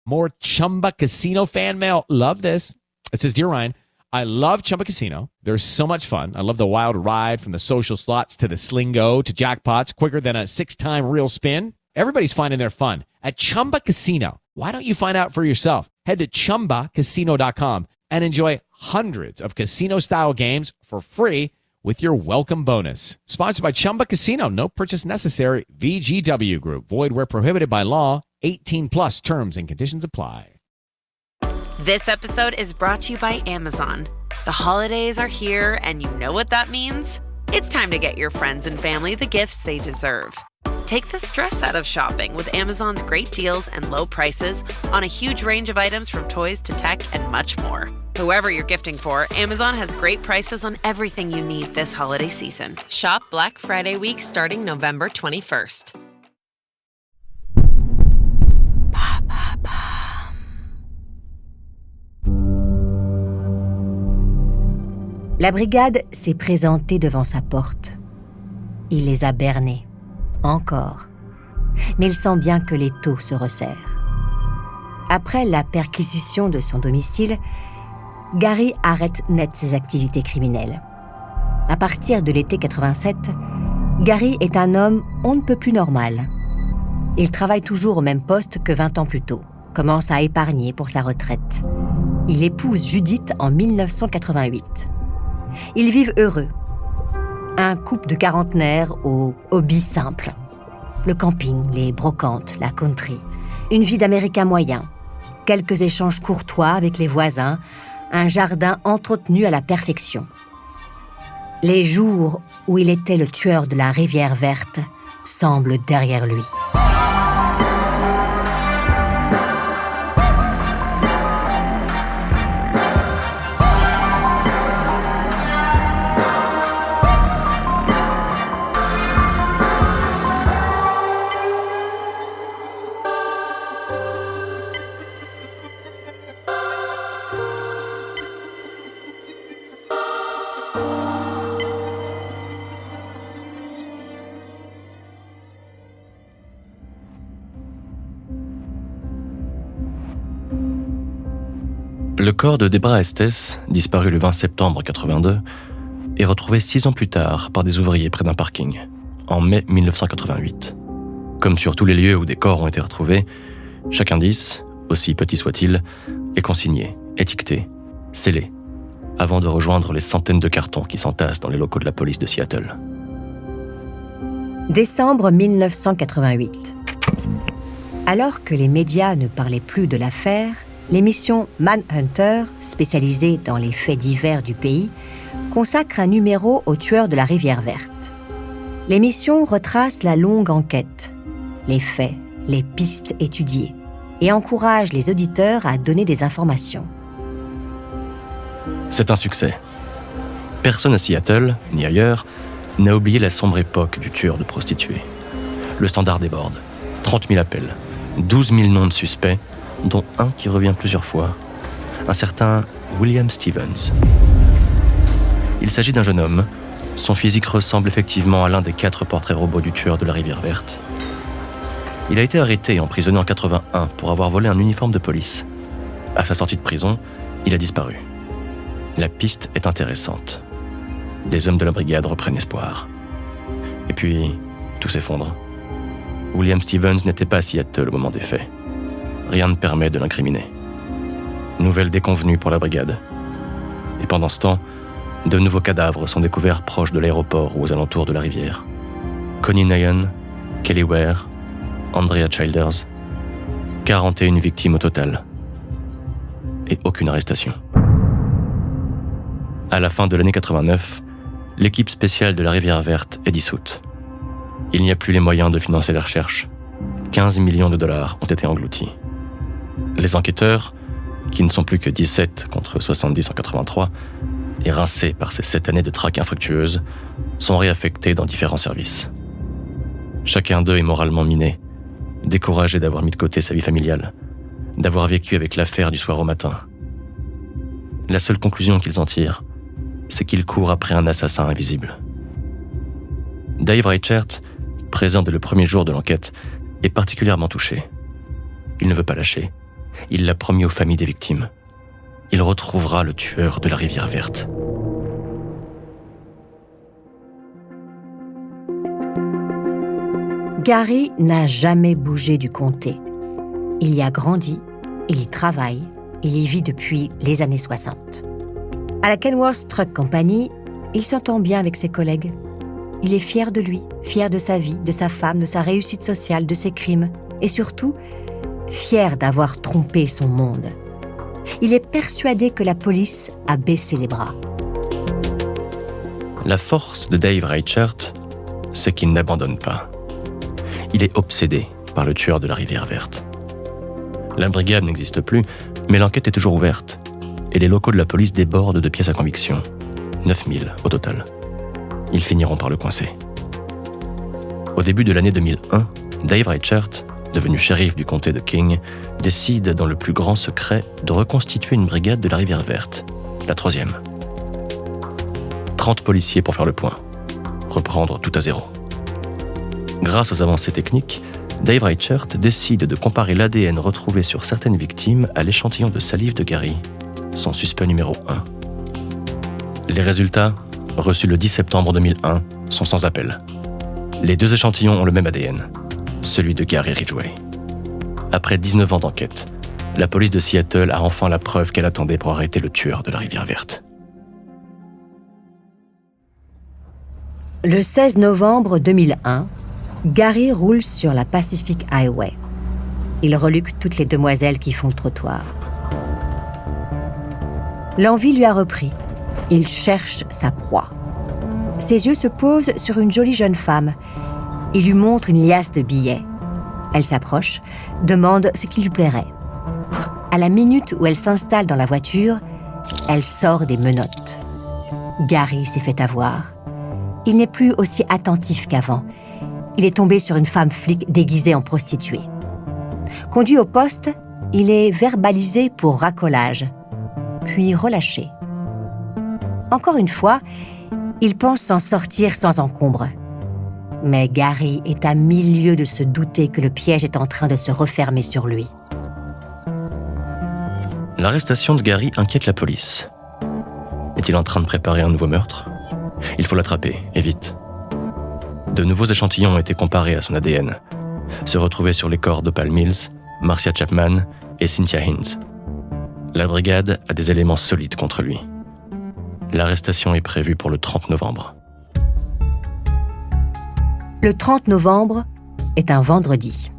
More Chumba Casino fan mail. Love this. It says, Dear Ryan, I love Chumba Casino. There's so much fun. I love the wild ride from the social slots to the Slingo to jackpots quicker than a 6-time real spin. Everybody's finding their fun at Chumba Casino. Why don't you find out for yourself? Head to ChumbaCasino.com and enjoy hundreds of casino-style games for free with your welcome bonus. Sponsored by Chumba Casino. No purchase necessary. VGW Group. Void where prohibited by law. 18 plus terms and conditions apply. This episode is brought to you by Amazon. The holidays are here, and you know what that means. It's time to get your friends and family the gifts they deserve. Take the stress out of shopping with Amazon's great deals and low prices on a huge range of items from toys to tech and much more. Whoever you're gifting for, Amazon has great prices on everything you need this holiday season. Shop Black Friday week starting November 21st. La brigade s'est présentée devant sa porte. Il les a bernés. Encore. Mais il sent bien que l'étau se resserre. Après la perquisition de son domicile, Gary arrête net ses activités criminelles. À partir de l'été 87, Gary est un homme on ne peut plus normal. Il travaille toujours au même poste que 20 ans plus tôt, commence à épargner pour sa retraite. Il épouse Judith en 1988. Ils vivent heureux. Un couple de quarantenaires aux hobbies simples. Le camping, les brocantes, la country. Une vie d'Américain moyen. Quelques échanges courtois avec les voisins. Un jardin entretenu à la perfection. Les jours où il était le tueur de la Rivière Verte semblent derrière lui. Le corps de Debra Estes, disparu le 20 septembre 82, est retrouvé 6 ans plus tard par des ouvriers près d'un parking, en mai 1988. Comme sur tous les lieux où des corps ont été retrouvés, chaque indice, aussi petit soit-il, est consigné, étiqueté, scellé, avant de rejoindre les centaines de cartons qui s'entassent dans les locaux de la police de Seattle. Décembre 1988. Alors que les médias ne parlaient plus de l'affaire, l'émission Manhunter, spécialisée dans les faits divers du pays, consacre un numéro aux tueurs de la Rivière Verte. L'émission retrace la longue enquête, les faits, les pistes étudiées, et encourage les auditeurs à donner des informations. C'est un succès. Personne à Seattle, ni ailleurs, n'a oublié la sombre époque du tueur de prostituées. Le standard déborde. 30 000 appels, 12 000 noms de suspects, dont un qui revient plusieurs fois, un certain William Stevens. Il s'agit d'un jeune homme. Son physique ressemble effectivement à l'un des 4 portraits robots du tueur de la Rivière Verte. Il a été arrêté et emprisonné en 81 pour avoir volé un uniforme de police. À sa sortie de prison, il a disparu. La piste est intéressante. Les hommes de la brigade reprennent espoir. Et puis, tout s'effondre. William Stevens n'était pas à Seattle au moment des faits. Rien ne permet de l'incriminer. Nouvelle déconvenue pour la brigade. Et pendant ce temps, de nouveaux cadavres sont découverts proches de l'aéroport ou aux alentours de la rivière. Connie Nyan, Kelly Ware, Andrea Childers, 41 victimes au total. Et aucune arrestation. À la fin de l'année 89, l'équipe spéciale de la Rivière Verte est dissoute. Il n'y a plus les moyens de financer la recherche. 15 millions de dollars ont été engloutis. Les enquêteurs, qui ne sont plus que 17 contre 70 en 83, et rincés par ces 7 années de traque infructueuse, sont réaffectés dans différents services. Chacun d'eux est moralement miné, découragé d'avoir mis de côté sa vie familiale, d'avoir vécu avec l'affaire du soir au matin. La seule conclusion qu'ils en tirent, c'est qu'ils courent après un assassin invisible. Dave Reichert, présent dès le premier jour de l'enquête, est particulièrement touché. Il ne veut pas lâcher. Il l'a promis aux familles des victimes. Il retrouvera le tueur de la rivière verte. Gary n'a jamais bougé du comté. Il y a grandi, il y travaille, il y vit depuis les années 60. À la Kenworth Truck Company, il s'entend bien avec ses collègues. Il est fier de lui, fier de sa vie, de sa femme, de sa réussite sociale, de ses crimes, et surtout, fier d'avoir trompé son monde. Il est persuadé que la police a baissé les bras. La force de Dave Reichert, c'est qu'il n'abandonne pas. Il est obsédé par le tueur de la rivière verte. La brigade n'existe plus, mais l'enquête est toujours ouverte, et les locaux de la police débordent de pièces à conviction. 9000 au total. Ils finiront par le coincer. Au début de l'année 2001, Dave Reichert, devenu shérif du comté de King, décide dans le plus grand secret de reconstituer une brigade de la rivière verte, la 3e. 30 policiers pour faire le point. Reprendre tout à zéro. Grâce aux avancées techniques, Dave Reichert décide de comparer l'ADN retrouvé sur certaines victimes à l'échantillon de salive de Gary, son suspect numéro 1. Les résultats, reçus le 10 septembre 2001, sont sans appel. Les deux échantillons ont le même ADN, celui de Gary Ridgway. Après 19 ans d'enquête, la police de Seattle a enfin la preuve qu'elle attendait pour arrêter le tueur de la rivière verte. Le 16 novembre 2001, Gary roule sur la Pacific Highway. Il reluque toutes les demoiselles qui font le trottoir. L'envie lui a repris. Il cherche sa proie. Ses yeux se posent sur une jolie jeune femme. Il lui montre une liasse de billets. Elle s'approche, demande ce qui lui plairait. À la minute où elle s'installe dans la voiture, elle sort des menottes. Gary s'est fait avoir. Il n'est plus aussi attentif qu'avant. Il est tombé sur une femme flic déguisée en prostituée. Conduit au poste, il est verbalisé pour racolage, puis relâché. Encore une fois, il pense s'en sortir sans encombre. Mais Gary est à 1000 lieues de se douter que le piège est en train de se refermer sur lui. L'arrestation de Gary inquiète la police. Est-il en train de préparer un nouveau meurtre ? Il faut l'attraper, et vite. De nouveaux échantillons ont été comparés à son ADN, se retrouvaient sur les corps d'Opal Mills, Marcia Chapman et Cynthia Hinds. La brigade a des éléments solides contre lui. L'arrestation est prévue pour le 30 novembre. Le 30 novembre est un vendredi,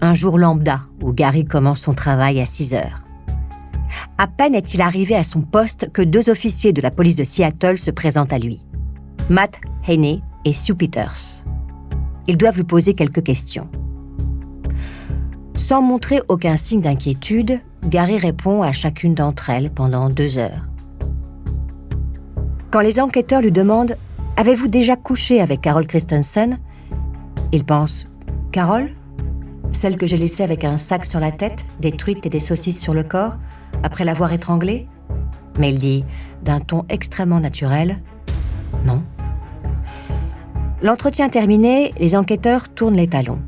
un jour lambda où Gary commence son travail à 6 heures. À peine est-il arrivé à son poste que 2 officiers de la police de Seattle se présentent à lui. Matt Haney et Sue Peters. Ils doivent lui poser quelques questions. Sans montrer aucun signe d'inquiétude, Gary répond à chacune d'entre elles pendant 2 heures. Quand les enquêteurs lui demandent « Avez-vous déjà couché avec Carol Christensen ?» il pense « Carol ? Celle que j'ai laissée avec un sac sur la tête, des truites et des saucisses sur le corps, après l'avoir étranglée ?» Mais il dit, d'un ton extrêmement naturel « Non. » L'entretien terminé, les enquêteurs tournent les talons.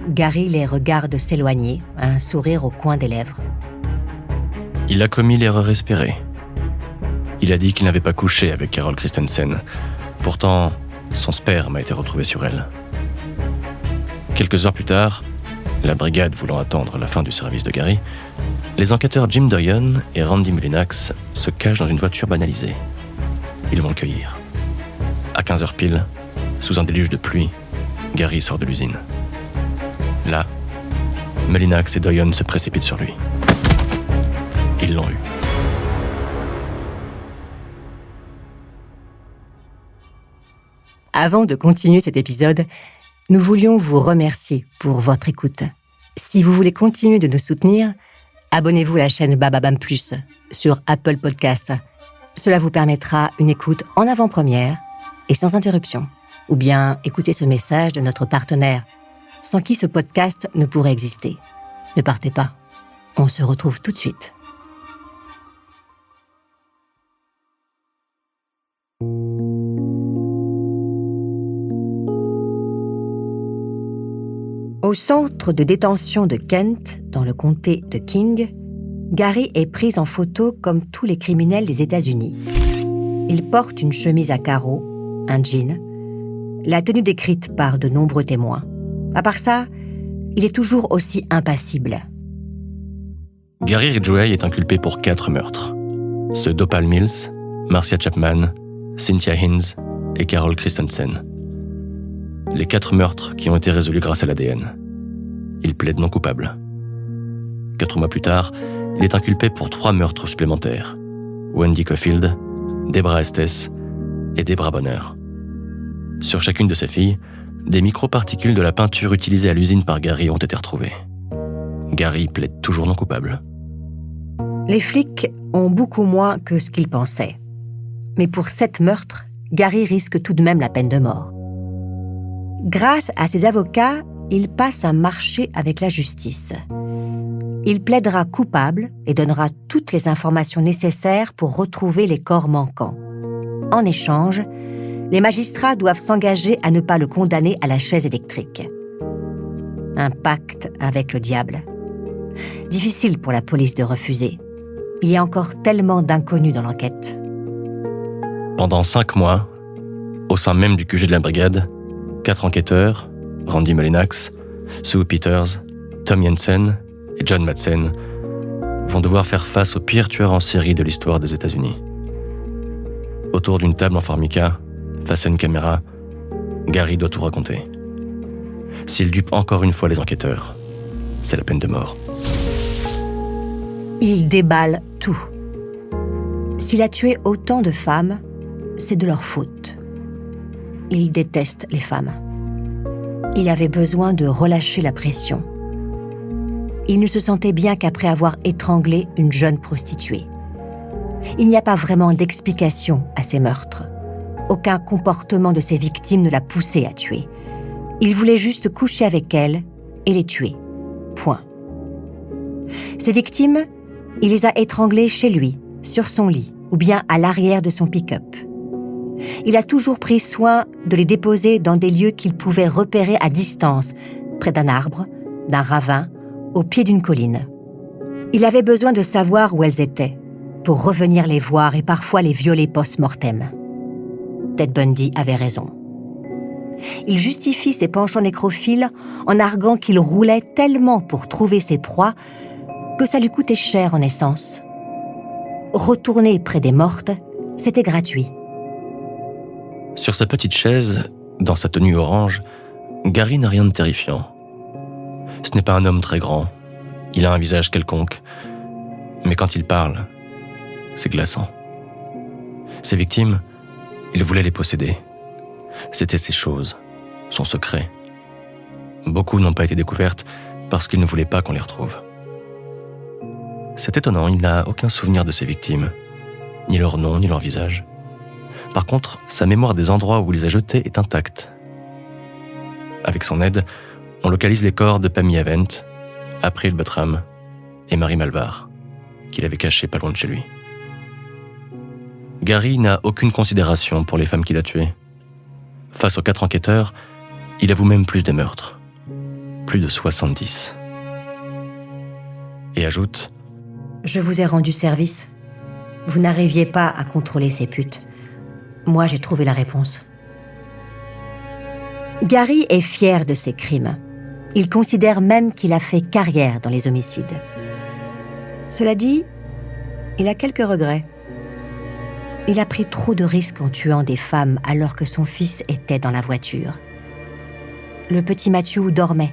Gary les regarde s'éloigner, un sourire au coin des lèvres. Il a commis l'erreur espérée. Il a dit qu'il n'avait pas couché avec Carol Christensen. Pourtant, son sperme a été retrouvé sur elle. Quelques heures plus tard, la brigade voulant attendre la fin du service de Gary, les enquêteurs Jim Doyon et Randy Mullinax se cachent dans une voiture banalisée. Ils vont le cueillir. À 15h pile, sous un déluge de pluie, Gary sort de l'usine. Là, Mullinax et Doyon se précipitent sur lui. Ils l'ont eu. Avant de continuer cet épisode, nous voulions vous remercier pour votre écoute. Si vous voulez continuer de nous soutenir, abonnez-vous à la chaîne Bababam Plus sur Apple Podcasts. Cela vous permettra une écoute en avant-première et sans interruption. Ou bien écoutez ce message de notre partenaire, sans qui ce podcast ne pourrait exister. Ne partez pas. On se retrouve tout de suite. Au centre de détention de Kent, dans le comté de King, Gary est pris en photo comme tous les criminels des États-Unis. Il porte une chemise à carreaux, un jean, la tenue décrite par de nombreux témoins. À part ça, il est toujours aussi impassible. Gary Ridgway est inculpé pour 4 meurtres. Ceux d'Opal Mills, Marcia Chapman, Cynthia Hinds et Carol Christensen. Les 4 meurtres qui ont été résolus grâce à l'ADN. Il plaide non coupable. 4 mois plus tard, il est inculpé pour 3 meurtres supplémentaires. Wendy Caulfield, Debra Estes et Debra Bonner. Sur chacune de ces filles, des microparticules de la peinture utilisée à l'usine par Gary ont été retrouvées. Gary plaide toujours non coupable. Les flics ont beaucoup moins que ce qu'ils pensaient. Mais pour 7 meurtres, Gary risque tout de même la peine de mort. Grâce à ses avocats, il passe un marché avec la justice. Il plaidera coupable et donnera toutes les informations nécessaires pour retrouver les corps manquants. En échange, les magistrats doivent s'engager à ne pas le condamner à la chaise électrique. Un pacte avec le diable. Difficile pour la police de refuser. Il y a encore tellement d'inconnus dans l'enquête. Pendant 5 mois, au sein même du QG de la brigade, 4 enquêteurs, Randy Molinax, Sue Peters, Tom Jensen et John Madsen, vont devoir faire face au pire tueur en série de l'histoire des États-Unis. Autour d'une table en formica, face à une caméra, Gary doit tout raconter. S'il dupe encore une fois les enquêteurs, c'est la peine de mort. Il déballe tout. S'il a tué autant de femmes, c'est de leur faute. Il déteste les femmes. Il avait besoin de relâcher la pression. Il ne se sentait bien qu'après avoir étranglé une jeune prostituée. Il n'y a pas vraiment d'explication à ces meurtres. Aucun comportement de ses victimes ne l'a poussé à tuer. Il voulait juste coucher avec elles et les tuer. Point. Ses victimes, il les a étranglées chez lui, sur son lit, ou bien à l'arrière de son pick-up. Il a toujours pris soin de les déposer dans des lieux qu'il pouvait repérer à distance, près d'un arbre, d'un ravin, au pied d'une colline. Il avait besoin de savoir où elles étaient, pour revenir les voir et parfois les violer post-mortem. Ted Bundy avait raison. Il justifie ses penchants nécrophiles en arguant qu'il roulait tellement pour trouver ses proies que ça lui coûtait cher en essence. Retourner près des mortes, c'était gratuit. Sur sa petite chaise, dans sa tenue orange, Gary n'a rien de terrifiant. Ce n'est pas un homme très grand, il a un visage quelconque, mais quand il parle, c'est glaçant. Ses victimes, il voulait les posséder. C'étaient ses choses, son secret. Beaucoup n'ont pas été découvertes parce qu'il ne voulait pas qu'on les retrouve. C'est étonnant, il n'a aucun souvenir de ses victimes, ni leur nom, ni leur visage. Par contre, sa mémoire des endroits où il les a jetés est intacte. Avec son aide, on localise les corps de Pammy Avent, April Buttram et Mary Malvar, qu'il avait cachés pas loin de chez lui. Gary n'a aucune considération pour les femmes qu'il a tuées. Face aux 4 enquêteurs, il avoue même plus de meurtres. Plus de 70. Et ajoute : Je vous ai rendu service. Vous n'arriviez pas à contrôler ces putes. Moi, j'ai trouvé la réponse. Gary est fier de ses crimes. Il considère même qu'il a fait carrière dans les homicides. Cela dit, il a quelques regrets. Il a pris trop de risques en tuant des femmes alors que son fils était dans la voiture. Le petit Matthew dormait.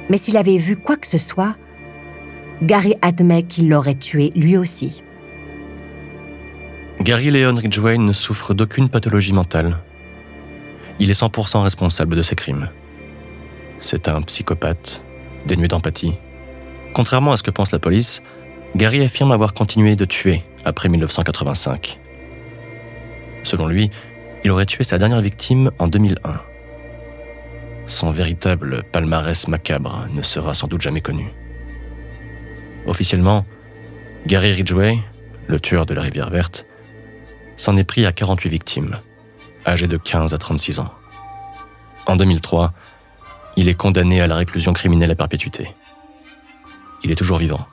Mais s'il avait vu quoi que ce soit, Gary admet qu'il l'aurait tué lui aussi. Gary Leon Ridgway ne souffre d'aucune pathologie mentale. Il est 100% responsable de ses crimes. C'est un psychopathe, dénué d'empathie. Contrairement à ce que pense la police, Gary affirme avoir continué de tuer après 1985. Selon lui, il aurait tué sa dernière victime en 2001. Son véritable palmarès macabre ne sera sans doute jamais connu. Officiellement, Gary Ridgway, le tueur de la Rivière Verte, s'en est pris à 48 victimes, âgées de 15 à 36 ans. En 2003, il est condamné à la réclusion criminelle à perpétuité. Il est toujours vivant.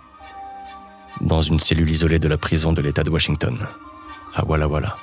Dans une cellule isolée de la prison de l'État de Washington, à Walla Walla.